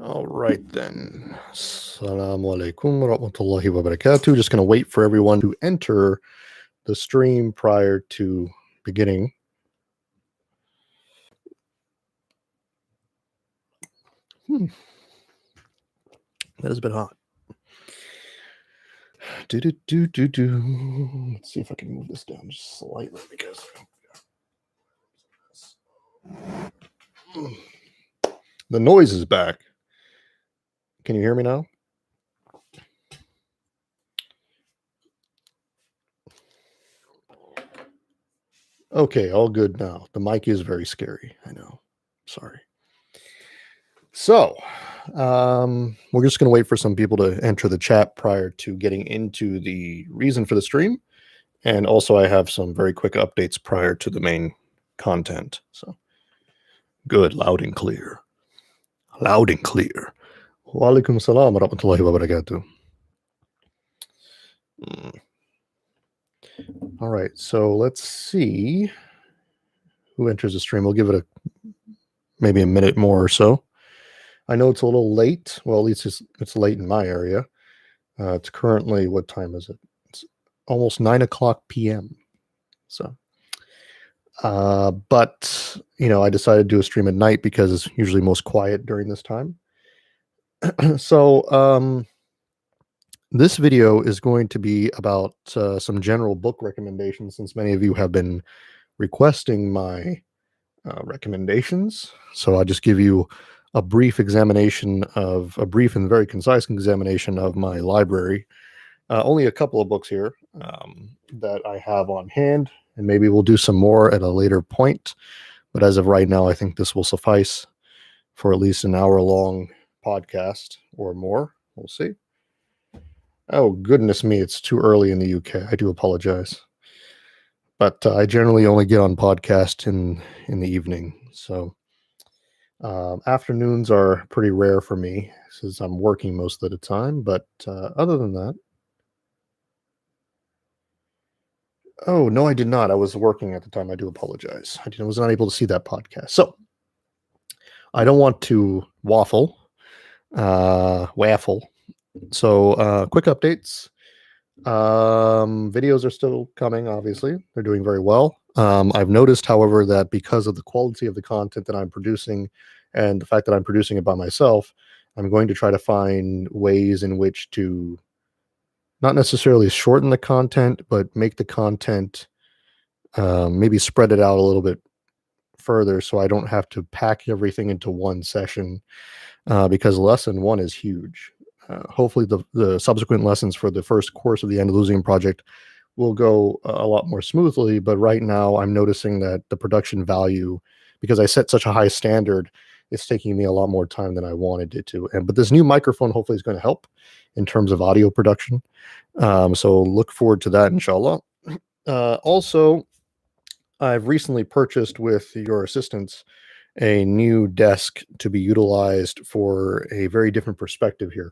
All right, then. Assalamu alaikum wa rahmatullahi wa barakatuh. Just going to wait for everyone to enter the stream prior to beginning. That has been hot. Let's see if I can move this down just slightly because the noise is back. Can you hear me now? Okay, all good now. The mic is very scary. I know. Sorry. So, we're just going to wait for some people to enter the chat prior to getting into the reason for the stream. And also, I have some very quick updates prior to the main content. So, good, loud and clear. Loud and clear. Wa alaikum salam wa rahmatullahi wa barakatuh. All right, so let's see who enters the stream. We'll give it maybe a minute more or so. I know it's a little late. Well, at least it's late in my area. It's currently, what time is it? It's almost 9:00 p.m. So, but I decided to do a stream at night because it's usually most quiet during this time. So, this video is going to be about some general book recommendations, since many of you have been requesting my recommendations. So I'll just give you a brief and very concise examination of my library. Only a couple of books here that I have on hand, and maybe we'll do some more at a later point. But as of right now, I think this will suffice for at least an hour-long podcast or more. We'll see. Oh, goodness me, it's too early in the UK. I do apologize. But I generally only get on podcast in the evening. So afternoons are pretty rare for me since I'm working most of the time. But other than that, oh, no, I did not. I was working at the time. I do apologize. I was not able to see that podcast. So I don't want to waffle. So quick updates. Videos are still coming, obviously. They're doing very well. I've noticed, however, that because of the quality of the content that I'm producing and the fact that I'm producing it by myself, I'm going to try to find ways in which to not necessarily shorten the content, but make the content maybe spread it out a little bit further so I don't have to pack everything into one session because lesson one is huge. Hopefully the subsequent lessons for the first course of the Andalusian project will go a lot more smoothly, but right now I'm noticing that the production value, because I set such a high standard, it's taking me a lot more time than I wanted it to. But this new microphone hopefully is going to help in terms of audio production. So look forward to that, inshallah. Also, I've recently purchased, with your assistance, a new desk to be utilized for a very different perspective here.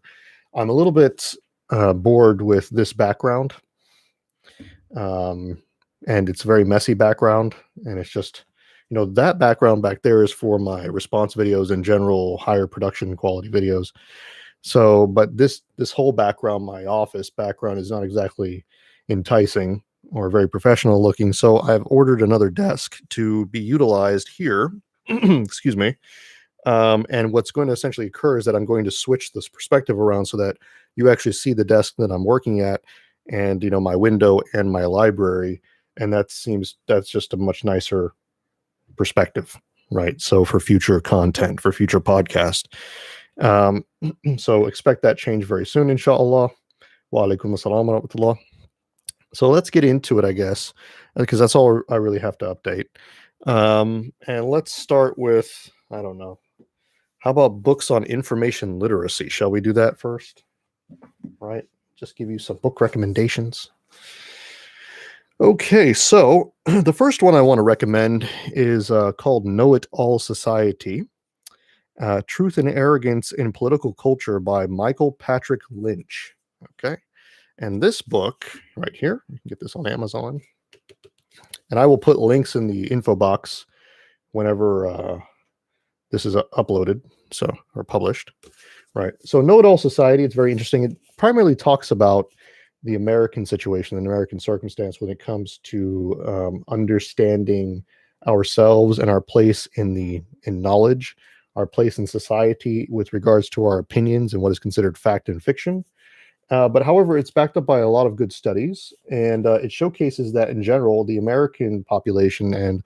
I'm a little bit bored with this background, and it's a very messy background, and it's just, that background back there is for my response videos and general higher production quality videos. So, but this whole background, my office background, is not exactly enticing or very professional looking. So I've ordered another desk to be utilized here. Excuse me. And what's going to essentially occur is that I'm going to switch this perspective around so that you actually see the desk that I'm working at and, my window and my library. And that's just a much nicer perspective, right? So for future content, for future podcast. So expect that change very soon, inshallah. Wa alaikum assalam wa rahmatullah. So let's get into it, I guess, because that's all I really have to update. And let's start with, I don't know, how about books on information literacy? Shall we do that first? Right? Just give you some book recommendations. Okay, so the first one I want to recommend is called Know It All Society, Truth and Arrogance in Political Culture by Michael Patrick Lynch. Okay. And this book right here, you can get this on Amazon. And I will put links in the info box whenever this is uploaded, or published, right? So Know-It-All Society, it's very interesting. It primarily talks about the American situation, the American circumstance when it comes to understanding ourselves and our place in knowledge, our place in society with regards to our opinions and what is considered fact and fiction. But however, it's backed up by a lot of good studies, and it showcases that in general, the American population, and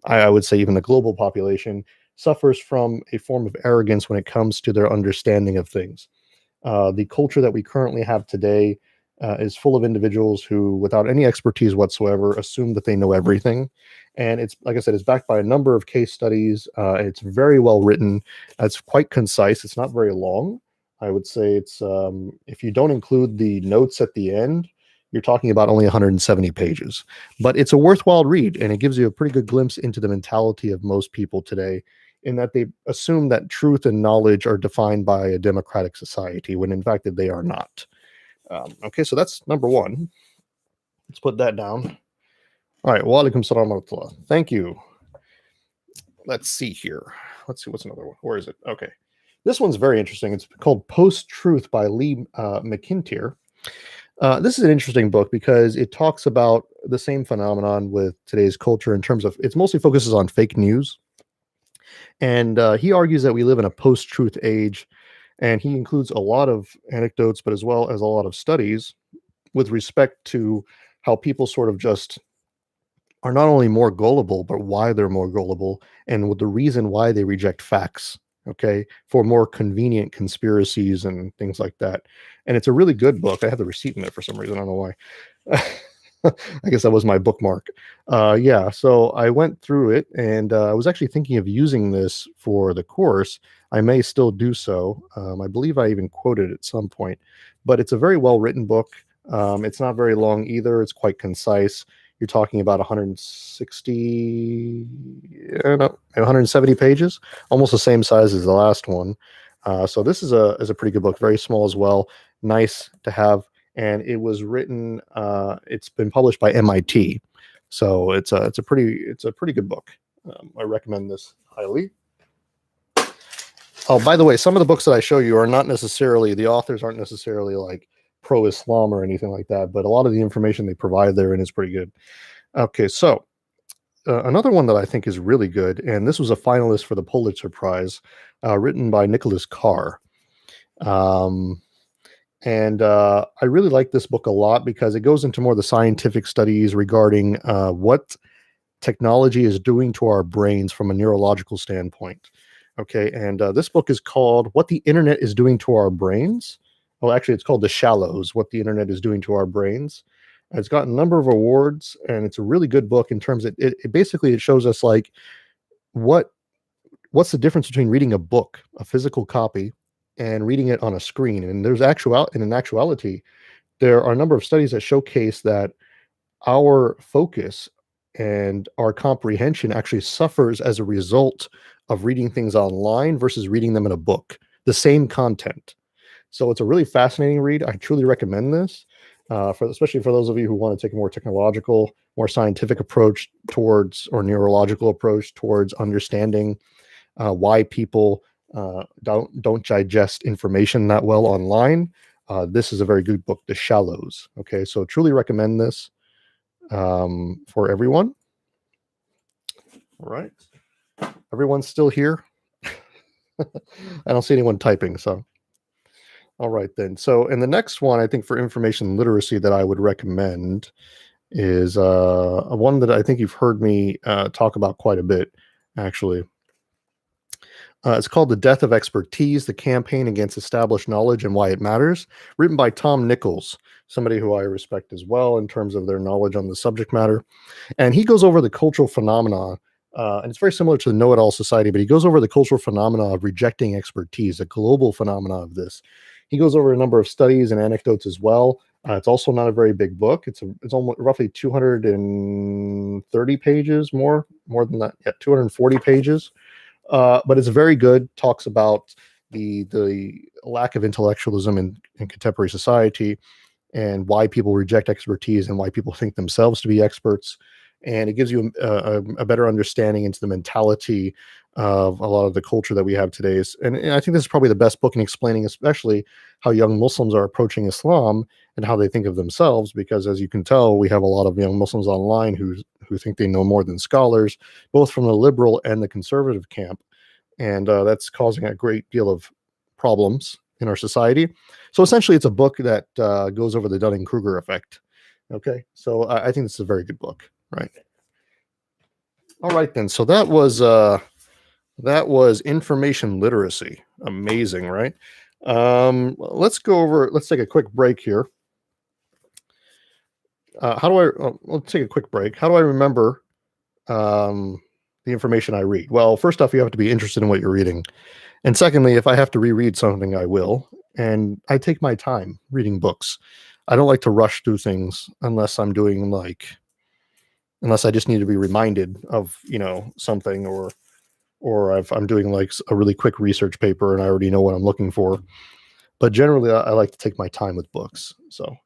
I would say even the global population, suffers from a form of arrogance when it comes to their understanding of things. The culture that we currently have today is full of individuals who, without any expertise whatsoever, assume that they know everything. And it's, like I said, it's backed by a number of case studies. It's very well written. It's quite concise. It's not very long. I would say it's, if you don't include the notes at the end, you're talking about only 170 pages. But it's a worthwhile read, and it gives you a pretty good glimpse into the mentality of most people today, in that they assume that truth and knowledge are defined by a democratic society, when in fact they are not. Okay, so that's number one. Let's put that down. All right, wa alaikum salam wa rahmatullah. Thank you. Let's see here. Let's see, what's another one? Where is it? Okay. This one's very interesting. It's called Post-Truth by Mcintyre. This is an interesting book because it talks about the same phenomenon with today's culture in terms of, it mostly focuses on fake news. And he argues that we live in a post-truth age, and he includes a lot of anecdotes, but as well as a lot of studies with respect to how people sort of just are not only more gullible, but why they're more gullible, and with the reason why they reject facts, okay, for more convenient conspiracies and things like that. And it's a really good book. I have the receipt in there for some reason. I don't know why. I guess that was my bookmark. Yeah, so I went through it, and I was actually thinking of using this for the course. I may still do so. I believe I even quoted it at some point, but it's a very well-written book. It's not very long either. It's quite concise. You're talking about 160, no, 170 pages, almost the same size as the last one. So this is a pretty good book, very small as well, nice to have. And it was written, it's been published by MIT. So it's a pretty good book. I recommend this highly. Oh, by the way, some of the books that I show you are not necessarily, the authors aren't necessarily like pro-Islam or anything like that, but a lot of the information they provide therein is pretty good. Okay, so another one that I think is really good, and this was a finalist for the Pulitzer Prize, written by Nicholas Carr. And I really like this book a lot because it goes into more of the scientific studies regarding what technology is doing to our brains from a neurological standpoint. Okay, and this book is called What the Internet is Doing to Our Brains. Well, actually, it's called The Shallows, What the Internet is Doing to Our Brains. And it's got a number of awards, and it's a really good book in terms of it basically it shows us like what's the difference between reading a book, a physical copy, and reading it on a screen. And in actuality, there are a number of studies that showcase that our focus and our comprehension actually suffers as a result of reading things online versus reading them in a book, the same content. So it's a really fascinating read. I truly recommend this, especially for those of you who want to take a more technological, more scientific approach towards, or neurological approach towards understanding why people don't digest information that well online. This is a very good book, The Shallows. Okay, so truly recommend this for everyone. All right, everyone's still here. I don't see anyone typing, so. All right, then. So, and the next one, I think, for information literacy that I would recommend is one that I think you've heard me talk about quite a bit, actually. It's called The Death of Expertise, The Campaign Against Established Knowledge and Why It Matters, written by Tom Nichols, somebody who I respect as well in terms of their knowledge on the subject matter. And he goes over the cultural phenomena, and it's very similar to the Know-It-All Society, but he goes over the cultural phenomena of rejecting expertise, a global phenomena of this. He goes over a number of studies and anecdotes as well. It's also not a very big book. It's almost roughly 230 pages, more than that, yeah, 240 pages. But it's very good. Talks about the lack of intellectualism in contemporary society, and why people reject expertise, and why people think themselves to be experts. and it gives you a better understanding into the mentality of a lot of the culture that we have today. And I think this is probably the best book in explaining, especially how young Muslims are approaching Islam and how they think of themselves. Because as you can tell, we have a lot of young Muslims online who think they know more than scholars, both from the liberal and the conservative camp, and that's causing a great deal of problems in our society. So essentially, it's a book that goes over the Dunning-Kruger effect. Okay, so I think this is a very good book, right? All right, then. So that was information literacy. Amazing, right? Let's take a quick break here. Let's take a quick break. How do I remember the information I read? Well, first off, you have to be interested in what you're reading. And secondly, if I have to reread something, I will. And I take my time reading books. I don't like to rush through things unless I'm doing unless I just need to be reminded of, something, or if I'm doing like a really quick research paper and I already know what I'm looking for. But generally, I like to take my time with books. So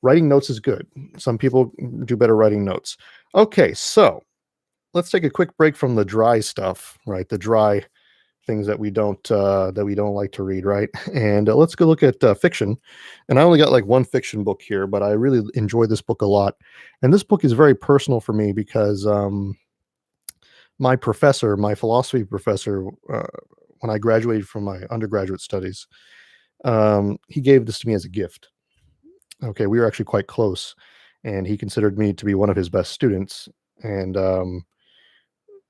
writing notes is good. Some people do better writing notes. Okay, so let's take a quick break from the dry stuff, right? The dry things that we don't like to read, right? And let's go look at fiction. And I only got like one fiction book here, but I really enjoy this book a lot. And this book is very personal for me because my philosophy professor, when I graduated from my undergraduate studies, he gave this to me as a gift. Okay, we were actually quite close, and he considered me to be one of his best students. And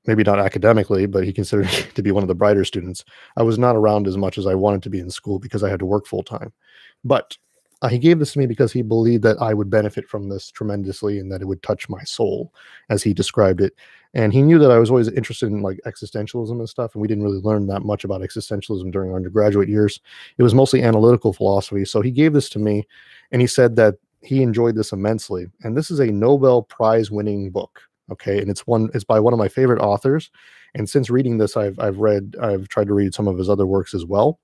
maybe not academically, but he considered me to be one of the brighter students. I was not around as much as I wanted to be in school because I had to work full time. But he gave this to me because he believed that I would benefit from this tremendously and that it would touch my soul, as he described it. And he knew that I was always interested in like existentialism and stuff, and we didn't really learn that much about existentialism during our undergraduate years. It was mostly analytical philosophy. So he gave this to me, and he said that he enjoyed this immensely. And this is a Nobel Prize winning book. Okay, and it's by one of my favorite authors. And since reading this, I've tried to read some of his other works as well.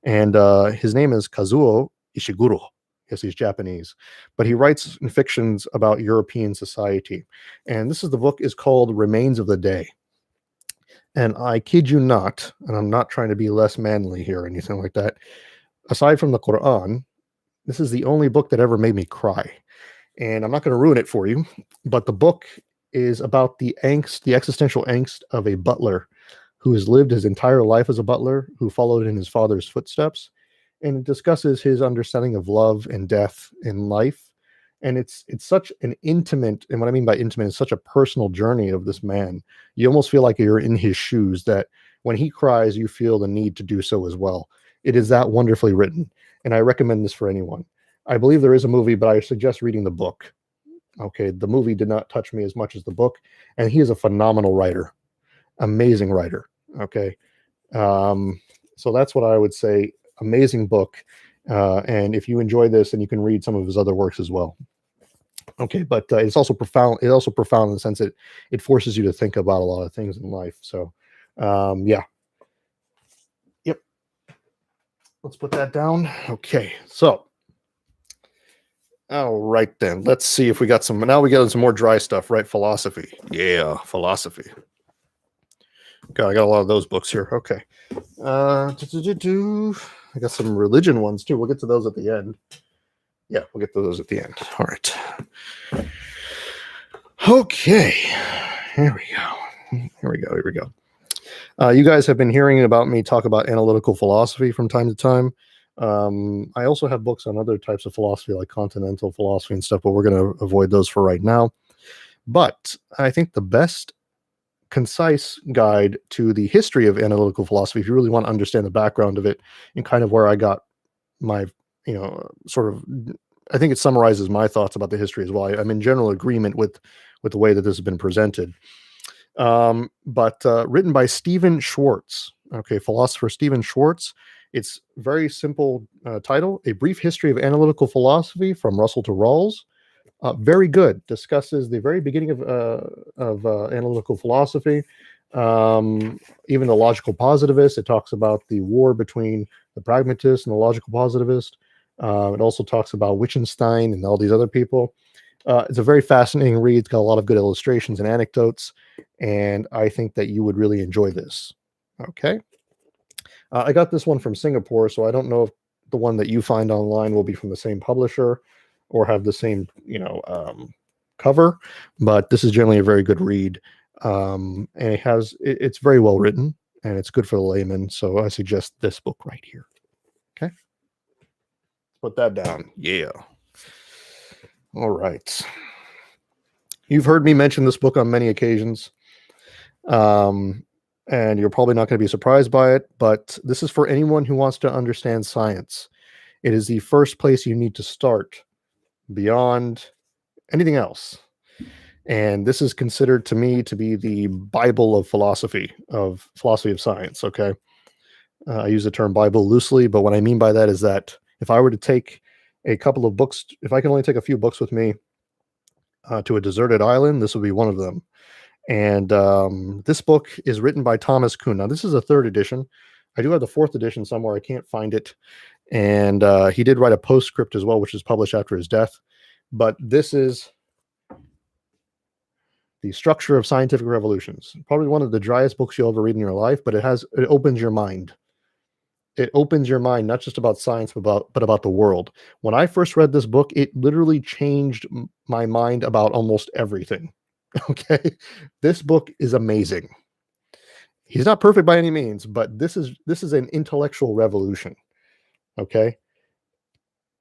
And his name is Kazuo Ishiguro. Yes, he's Japanese, but he writes in fictions about European society. And the book is called Remains of the Day. And I kid you not, and I'm not trying to be less manly here or anything like that. Aside from the Quran, this is the only book that ever made me cry. And I'm not going to ruin it for you, but the book is about the existential angst of a butler who has lived his entire life as a butler, who followed in his father's footsteps, and it discusses his understanding of love and death in life. And it's such an intimate, and what I mean by intimate is such a personal journey of this man. You almost feel like you're in his shoes, that when he cries, you feel the need to do so as well. It is that wonderfully written, and I recommend this for anyone. I believe there is a movie, but I suggest reading the book. Okay, the movie did not touch me as much as the book, and he is a phenomenal writer, amazing writer. Okay, so that's what I would say. Amazing book, and if you enjoy this, then you can read some of his other works as well. Okay, but it's also profound. It's also profound in the sense that it forces you to think about a lot of things in life. So, yeah, yep. Let's put that down. Okay, so. All right, then. Let's see if we got some. Now we got some more dry stuff, right? Philosophy. Yeah, philosophy. God, I got a lot of those books here. Okay. I got some religion ones too. We'll get to those at the end. Yeah, we'll get to those at the end. All right. Okay. Here we go. You guys have been hearing about me talk about analytical philosophy from time to time. I also have books on other types of philosophy, like continental philosophy and stuff, but we're going to avoid those for right now. But I think the best concise guide to the history of analytical philosophy, if you really want to understand the background of it and kind of where I got my, I think it summarizes my thoughts about the history as well. I'm in general agreement with the way that this has been presented. But written by Stephen Schwartz, okay, philosopher Stephen Schwartz. It's very simple title, A Brief History of Analytical Philosophy from Russell to Rawls. Very good. Discusses the very beginning of analytical philosophy, even the logical positivist. It talks about the war between the pragmatist and the logical positivist. It also talks about Wittgenstein and all these other people. It's a very fascinating read. It's got a lot of good illustrations and anecdotes, and I think that you would really enjoy this. Okay. I got this one from Singapore, so I don't know if the one that you find online will be from the same publisher or have the same, cover, but this is generally a very good read. And it's very well written and it's good for the layman. So I suggest this book right here. Okay. Put that down. Yeah. All right. You've heard me mention this book on many occasions. And you're probably not going to be surprised by it, but this is for anyone who wants to understand science. It is the first place you need to start beyond anything else. And this is considered to me to be the Bible of philosophy of science. Okay. I use the term Bible loosely, but what I mean by that is that if I were to take a couple of books, if I can only take a few books with me to a deserted island, this would be one of them. And this book is written by Thomas Kuhn. Now, this is a third edition. I do have the fourth edition somewhere. I can't find it. And he did write a postscript as well, which is published after his death. But this is The Structure of Scientific Revolutions. Probably one of the driest books you'll ever read in your life, but it opens your mind. It opens your mind, not just about science, but about the world. When I first read this book, it literally changed my mind about almost everything. Okay. This book is amazing. He's not perfect by any means, but this is an intellectual revolution. Okay.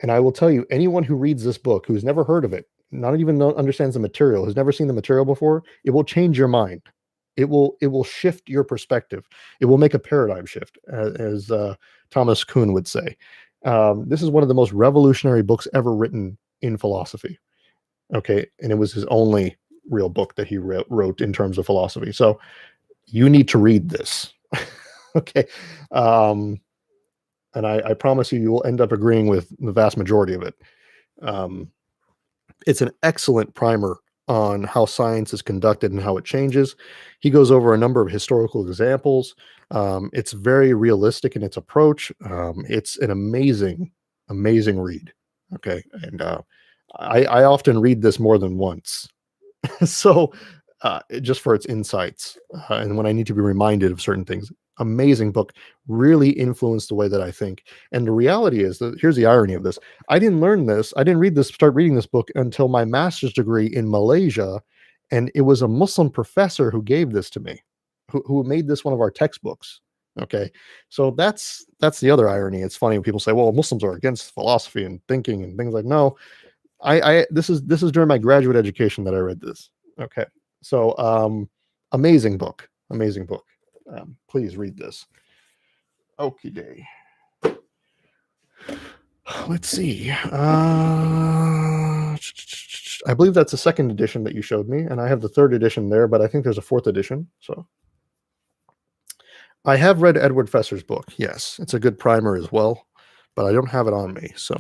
And I will tell you, anyone who reads this book, who's never heard of it, not even understands the material, has never seen the material before, it will change your mind. It will shift your perspective. It will make a paradigm shift, as Thomas Kuhn would say. This is one of the most revolutionary books ever written in philosophy. Okay. And it was his only real book that he wrote in terms of philosophy. So you need to read this. Okay. And I promise you will end up agreeing with the vast majority of it. It's an excellent primer on how science is conducted and how it changes. He goes over a number of historical examples. It's very realistic in its approach. It's an amazing read. Okay. And I often read this more than once. So just for its insights and when I need to be reminded of certain things. Amazing book, really influenced the way that I think. And the reality is that here's the irony of this. I didn't start reading this book until my master's degree in Malaysia. And it was a Muslim professor who gave this to me, who made this one of our textbooks. Okay. So that's the other irony. It's funny when people say, well, Muslims are against philosophy and thinking and things like, no, this is during my graduate education that I read this. Okay. So, amazing book. Please read this. Okie day. Let's see. I believe that's the second edition that you showed me, and I have the third edition there, but I think there's a fourth edition. So I have read Edward Fesser's book. Yes, it's a good primer as well, but I don't have it on me. So,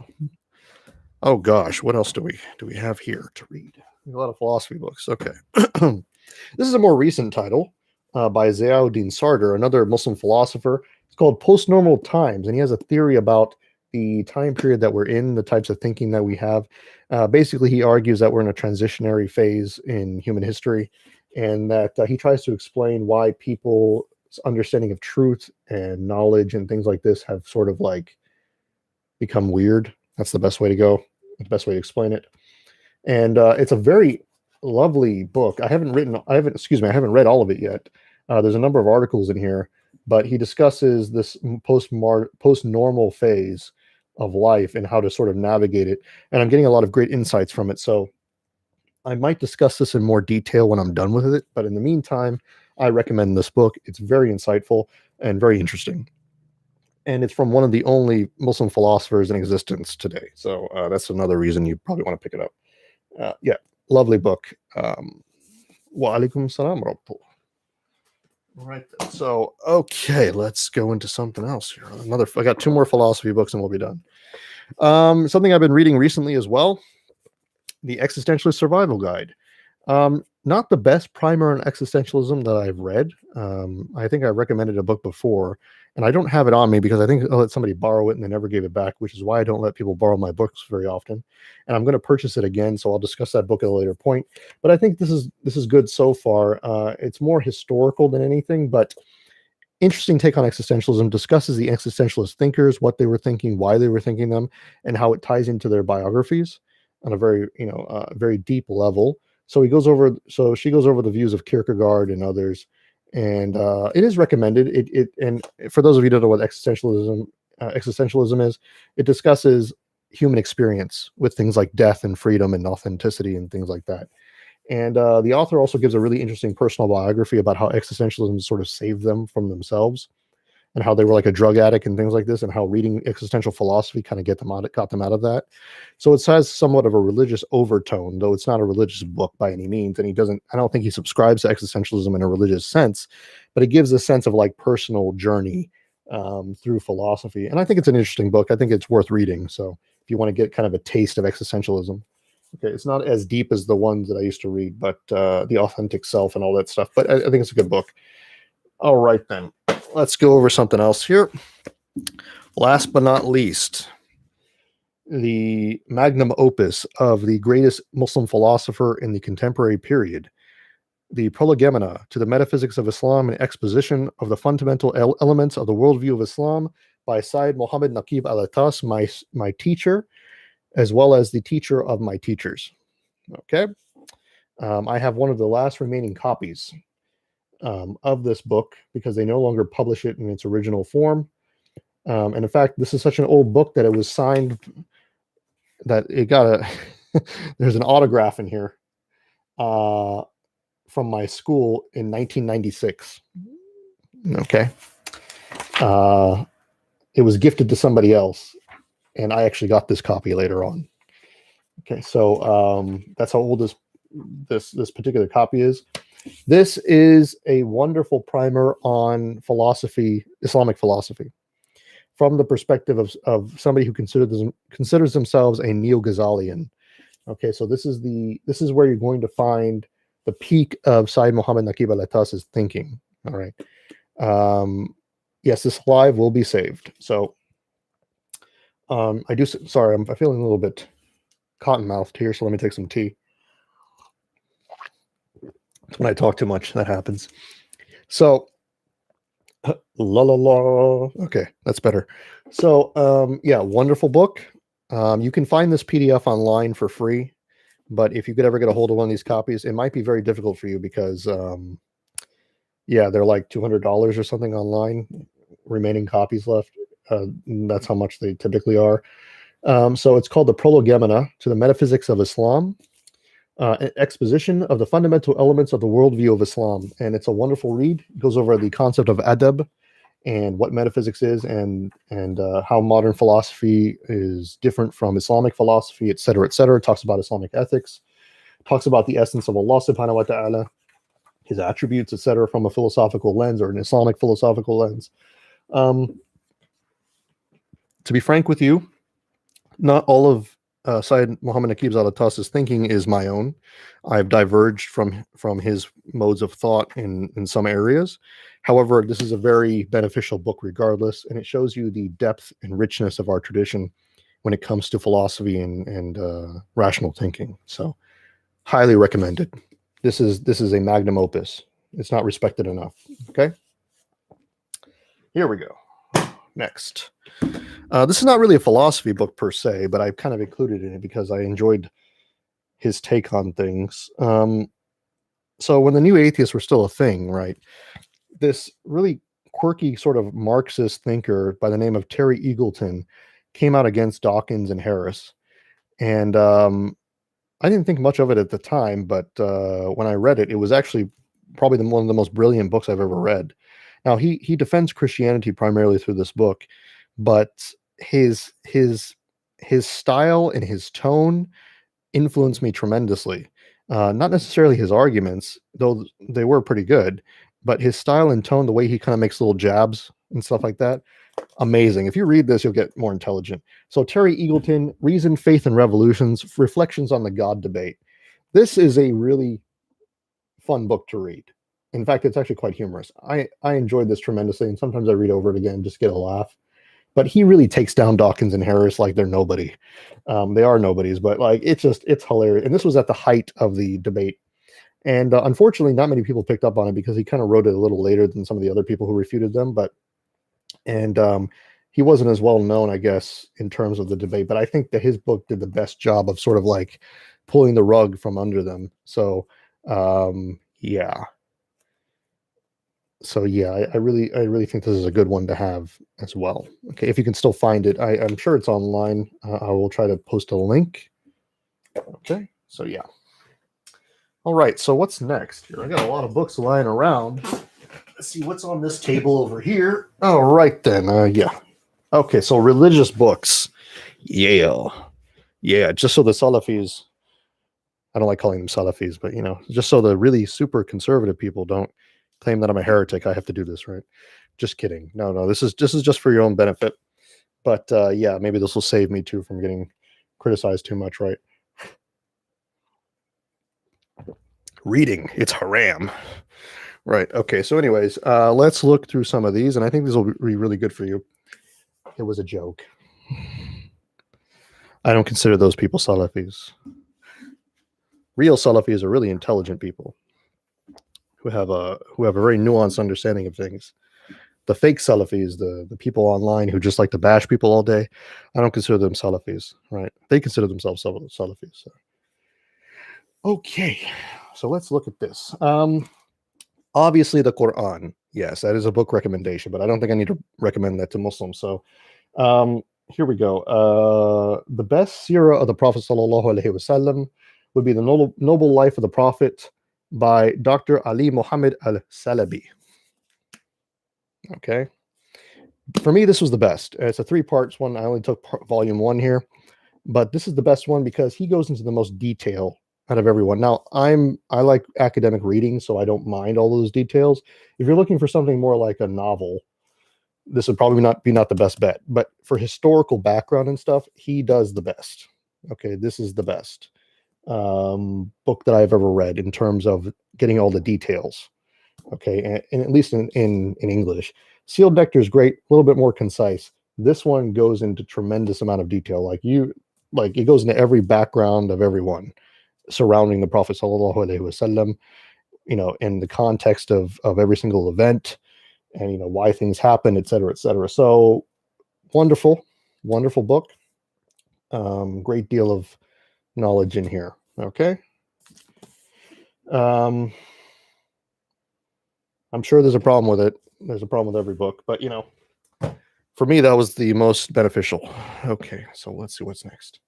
oh gosh, what else do we have here to read? A lot of philosophy books. Okay. This is a more recent title by Ziauddin Sarder, another Muslim philosopher. It's called Post-Normal Times, and he has a theory about the time period that we're in, the types of thinking that we have. Basically, he argues that we're in a transitionary phase in human history, and that he tries to explain why people's understanding of truth and knowledge and things like this have sort of like become weird. That's the best way to go, the best way to explain it. And it's a very lovely book. I haven't read all of it yet. There's a number of articles in here, but he discusses this post-normal phase of life and how to sort of navigate it. And I'm getting a lot of great insights from it. So I might discuss this in more detail when I'm done with it. But in the meantime, I recommend this book. It's very insightful and very interesting. And it's from one of the only Muslim philosophers in existence today. So that's another reason you probably want to pick it up. Yeah, lovely book. Wa alaikum salam. All right. So, okay, let's go into something else here. I got two more philosophy books and we'll be done. Something I've been reading recently as well, The Existentialist Survival Guide. not the best primer on existentialism that I've read. I think I recommended a book before, and I don't have it on me because I think I let somebody borrow it and they never gave it back, which is why I don't let people borrow my books very often. And I'm going to purchase it again, so I'll discuss that book at a later point. But I think this is good so far. It's more historical than anything, but interesting take on existentialism. Discusses the existentialist thinkers, what they were thinking, why they were thinking them, and how it ties into their biographies on a very very deep level. So she goes over the views of Kierkegaard and others, and it is recommended. And for those of you who don't know what existentialism is, it discusses human experience with things like death and freedom and authenticity and things like that. And the author also gives a really interesting personal biography about how existentialism sort of saved them from themselves, and how they were like a drug addict and things like this, and how reading existential philosophy kind of got them out of that. So it has somewhat of a religious overtone, though it's not a religious book by any means. And I don't think he subscribes to existentialism in a religious sense, but it gives a sense of like personal journey through philosophy. And I think it's an interesting book. I think it's worth reading. So if you want to get kind of a taste of existentialism. Okay, it's not as deep as the ones that I used to read, but The Authentic Self and all that stuff. But I think it's a good book. All right, then. Let's go over something else here. Last but not least, the magnum opus of the greatest Muslim philosopher in the contemporary period, the Prolegomena to the Metaphysics of Islam, an exposition of the fundamental elements of the worldview of Islam by Sayyid Muhammad Naqib al-Atas, my teacher, as well as the teacher of my teachers. Okay. I have one of the last remaining copies of this book because they no longer publish it in its original form. And in fact, this is such an old book that it was signed that it got there's an autograph in here from my school in 1996. Okay. It was gifted to somebody else, and I actually got this copy later on. Okay, so that's how old this particular copy is. This is a wonderful primer on philosophy, Islamic philosophy, from the perspective of somebody who considers themselves a neo-Ghazalian. Okay, so this is where you're going to find the peak of Sayyid Muhammad Naqib al-Atas's thinking. All right. Yes, this live will be saved. So I'm feeling a little bit cotton-mouthed here, so let me take some tea. When I talk too much, that happens. So, la la la. Okay, that's better. So, yeah, wonderful book. You can find this PDF online for free, but if you could ever get a hold of one of these copies, it might be very difficult for you because, yeah, they're like $200 or something online. Remaining copies left. That's how much they typically are. So it's called the Prolegomena to the Metaphysics of Islam, an exposition of the fundamental elements of the worldview of Islam. And it's a wonderful read. It goes over the concept of adab and what metaphysics is, and how modern philosophy is different from Islamic philosophy, et cetera, et cetera. It talks about Islamic ethics, talks about the essence of Allah subhanahu wa ta'ala, his attributes, et cetera, from a philosophical lens or an Islamic philosophical lens. To be frank with you, not all of Sayyid Muhammad Naqib al-Atas's thinking is my own. I've diverged from his modes of thought in some areas. However, this is a very beneficial book regardless, and it shows you the depth and richness of our tradition when it comes to philosophy and rational thinking. So, highly recommended. This is a magnum opus. It's not respected enough. Okay? Here we go. Next. This is not really a philosophy book per se, but I've kind of included in it because I enjoyed his take on things. So when the new atheists were still a thing, right, this really quirky sort of Marxist thinker by the name of Terry Eagleton came out against Dawkins and Harris. And I didn't think much of it at the time, but when I read it, it was actually probably one of the most brilliant books I've ever read. Now, he defends Christianity primarily through this book, but his style and his tone influenced me tremendously. Not necessarily his arguments, though they were pretty good, but his style and tone, the way he kind of makes little jabs and stuff like that, amazing. If you read this, you'll get more intelligent. So Terry Eagleton, Reason, Faith, and Revolutions, Reflections on the God Debate. This is a really fun book to read. In fact, it's actually quite humorous. I enjoyed this tremendously, and sometimes I read over it again just to get a laugh. But he really takes down Dawkins and Harris like they're nobody. They are nobodies, but like it's hilarious. And this was at the height of the debate. And unfortunately, not many people picked up on it because he kind of wrote it a little later than some of the other people who refuted them. And he wasn't as well known, I guess, in terms of the debate. But I think that his book did the best job of sort of like pulling the rug from under them. So yeah. So yeah, I really think this is a good one to have as well. Okay, if you can still find it, I'm sure it's online. I will try to post a link. Okay, so yeah. All right, so what's next here? I got a lot of books lying around. Let's see what's on this table over here. All right then, yeah. Okay, so religious books. Yeah. Just so the Salafis, I don't like calling them Salafis, but just so the really super conservative people don't claim that I'm a heretic, I have to do this, right? Just kidding. No, this is just for your own benefit. But yeah, maybe this will save me too from getting criticized too much, right? Reading, it's haram. Right. Okay. So anyways, let's look through some of these, and I think these will be really good for you. It was a joke. I don't consider those people Salafis. Real Salafis are really intelligent people who have a very nuanced understanding of things. The fake Salafis, the people online who just like to bash people all day, I don't consider them Salafis, right? They consider themselves Salafis. So. Okay, so let's look at this. Obviously, the Quran. Yes, that is a book recommendation, but I don't think I need to recommend that to Muslims. So here we go. The best seerah of the Prophet ﷺ would be The Noble Life of the Prophet by Dr. Ali Muhammad al-Salabi. Okay. For me, this was the best. It's a 3 parts one. I only took volume 1 here, but this is the best one because he goes into the most detail out of everyone. Now, I like academic reading, so I don't mind all those details. If you're looking for something more like a novel, this would probably not the best bet. But for historical background and stuff, he does the best. Okay, this is the best book that I've ever read in terms of getting all the details. Okay, and at least in English. Sealed Nectar is great, a little bit more concise. This one goes into tremendous amount of detail. It goes into every background of everyone surrounding the Prophet sallallahu alaihi wasallam, in the context of every single event, and why things happen, etc., etc. So wonderful book. Great deal of knowledge in here. Okay. I'm sure there's a problem with it. There's a problem with every book, but for me that was the most beneficial. Okay, so let's see what's next.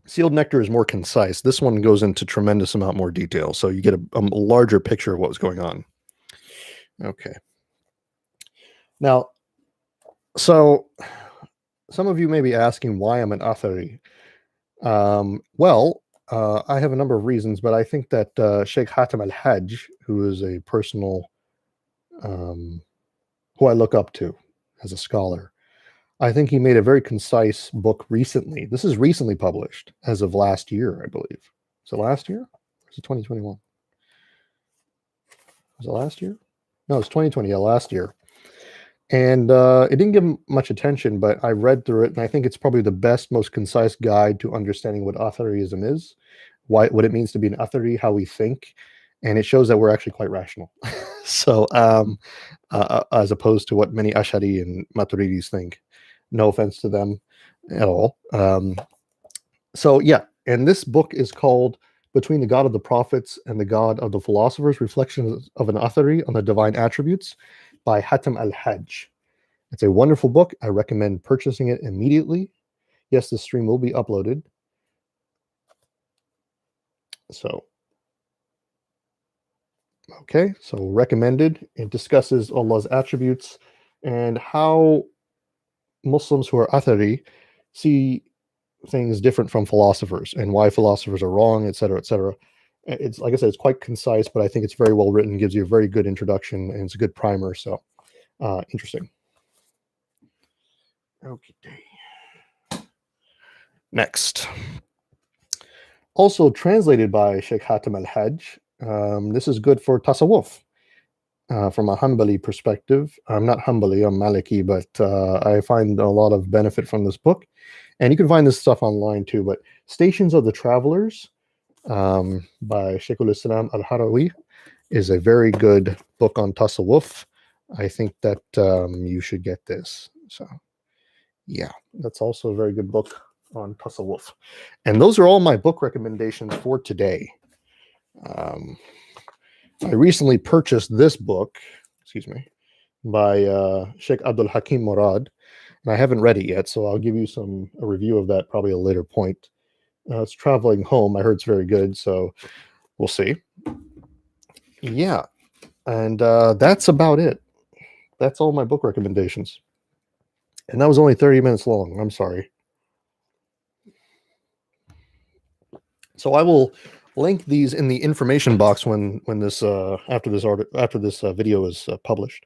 Sealed Nectar is more concise. This one goes into tremendous amount more detail, so you get a larger picture of what was going on. Okay. Now, so some of you may be asking why I'm an Athari. Well, I have a number of reasons, but I think that Sheikh Hatem al-Hajj, who is a personal, who I look up to as a scholar, I think he made a very concise book recently. This is recently published as of last year, I believe. Was it last year? Or is it 2021? Was it last year? No, it's 2020. Yeah, last year. And it didn't give much attention, but I read through it, and I think it's probably the best, most concise guide to understanding what Athariism is, what it means to be an Athari, how we think, and it shows that we're actually quite rational. So, as opposed to what many Ash'ari and Maturidis think. No offense to them at all. So yeah, and this book is called Between the God of the Prophets and the God of the Philosophers, Reflections of an Athari on the Divine Attributes by Hatem al-Hajj. It's a wonderful book. I recommend purchasing it immediately. Yes, the stream will be uploaded. So, okay, so recommended. It discusses Allah's attributes and how Muslims who are Athari see things different from philosophers and why philosophers are wrong, etc., etc. It's, like I said, it's quite concise, but I think it's very well written, gives you a very good introduction, and it's a good primer. So, interesting. Okay. Next. Also translated by Sheikh Hatem al-Hajj. This is good for tasawwuf. From a Hanbali perspective. I'm not Hanbali, I'm Maliki, but I find a lot of benefit from this book. And you can find this stuff online too. But Stations of the Travelers by Sheikhul Islam al-Harawi is a very good book on tasawwuf. I think that you should get this. So, yeah, that's also a very good book on tasawwuf. And those are all my book recommendations for today. I recently purchased this book, by Sheikh Abdul Hakim Murad, and I haven't read it yet, so I'll give you a review of that probably at a later point. It's Traveling Home. I heard it's very good, so we'll see. Yeah, and that's about it. That's all my book recommendations. And that was only 30 minutes long. I'm sorry. So I will link these in the information box when this after this video is published.